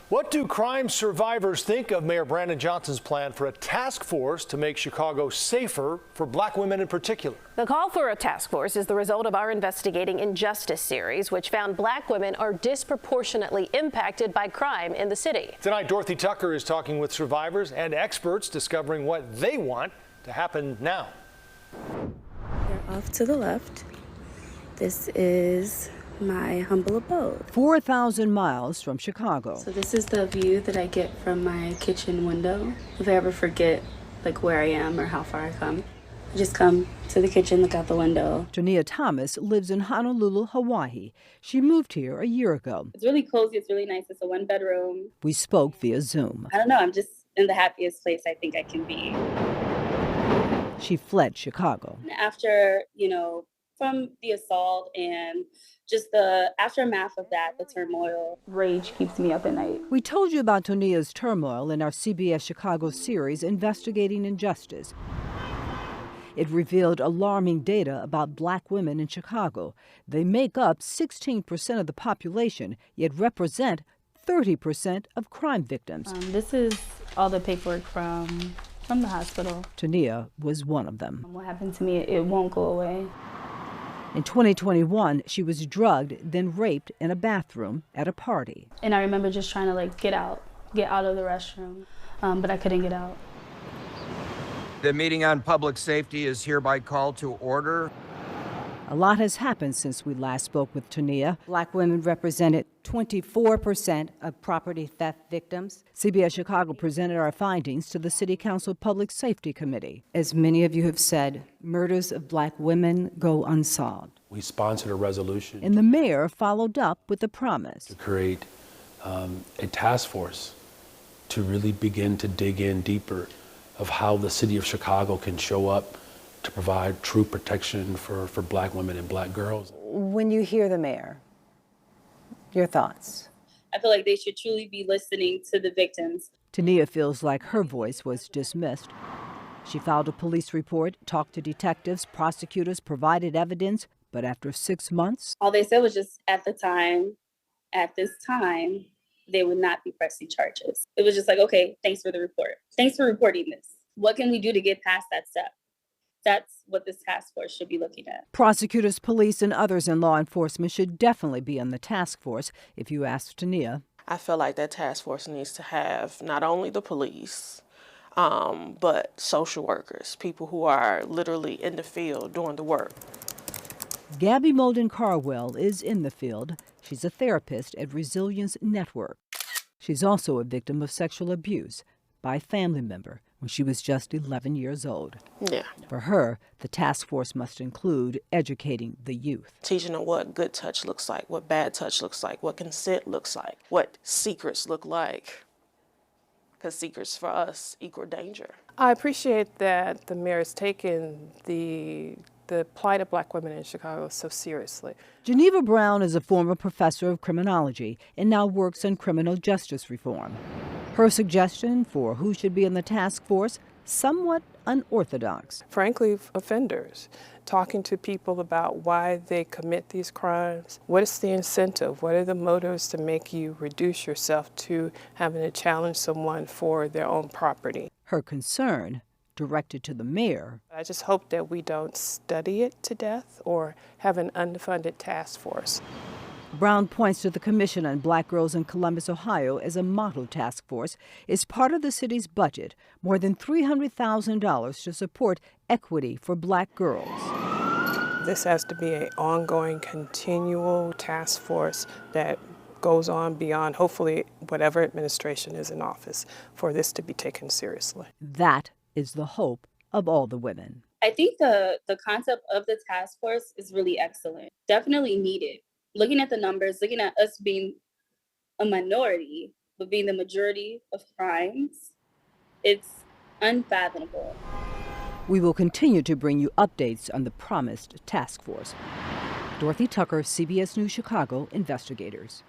What do crime survivors think of Mayor Brandon Johnson's plan for a task force to make Chicago safer for black women in particular? The call for a task force is the result of our Investigating Injustice series, which found black women are disproportionately impacted by crime in the city. Tonight, Dorothy Tucker is talking with survivors and experts, discovering what they want to happen now. You're off to the left. This is my humble abode. 4,000 miles from Chicago. So this is the view that I get from my kitchen window. If I ever forget where I am or how far I come, I just come to the kitchen, look out the window. Tonia Thomas lives in Honolulu, Hawaii. She moved here a year ago. It's really cozy, it's really nice. It's a one-bedroom. We spoke via Zoom. I don't know, I'm just in the happiest place I think I can be. She fled Chicago. After, from the assault and just the aftermath of that, the turmoil, rage keeps me up at night. We told you about Tonia's turmoil in our CBS Chicago series, Investigating Injustice. It revealed alarming data about black women in Chicago. They make up 16% of the population, yet represent 30% of crime victims. This is all the paperwork from the hospital. Tonia was one of them. What happened to me, it won't go away. In 2021, she was drugged, then raped in a bathroom at a party. And I remember just trying to get out of the restroom, but I couldn't get out. The meeting on public safety is hereby called to order. A lot has happened since we last spoke with Tonia. Black women represented 24% of property theft victims. CBS Chicago presented our findings to the City Council Public Safety Committee. As many of you have said, murders of black women go unsolved. We sponsored a resolution. And the mayor followed up with a promise to create a task force to really begin to dig in deeper of how the city of Chicago can show up to provide true protection for black women and black girls. When you hear the mayor, your thoughts? I feel like they should truly be listening to the victims. Tonia feels like her voice was dismissed. She filed a police report, talked to detectives, prosecutors, provided evidence, but after 6 months, all they said was just at this time, they would not be pressing charges. It was just like, okay, thanks for the report. Thanks for reporting this. What can we do to get past that step? That's what this task force should be looking at. Prosecutors, police, and others in law enforcement should definitely be on the task force, if you ask Tonia. I feel like that task force needs to have not only the police, but social workers, people who are literally in the field doing the work. Gabby Molden-Carwell is in the field. She's a therapist at Resilience Network. She's also a victim of sexual abuse by a family member when she was just 11 years old. Yeah. For her, the task force must include educating the youth. Teaching them what good touch looks like, what bad touch looks like, what consent looks like, what secrets look like. Because secrets for us equal danger. I appreciate that the mayor has taken the plight of black women in Chicago so seriously. Geneva Brown is a former professor of criminology and now works on criminal justice reform. Her suggestion for who should be in the task force, somewhat unorthodox. Frankly, offenders, talking to people about why they commit these crimes. What is the incentive? What are the motives to make you reduce yourself to having to challenge someone for their own property? Her concern, directed to the mayor. I just hope that we don't study it to death or have an unfunded task force. Brown points to the Commission on Black Girls in Columbus, Ohio as a model task force. It's part of the city's budget, more than $300,000 to support equity for black girls. This has to be an ongoing, continual task force that goes on beyond, hopefully, whatever administration is in office, for this to be taken seriously. That is the hope of all the women. I think the concept of the task force is really excellent, definitely needed. Looking at the numbers, looking at us being a minority, but being the majority of crimes, it's unfathomable. We will continue to bring you updates on the promised task force. Dorothy Tucker, CBS News Chicago Investigators.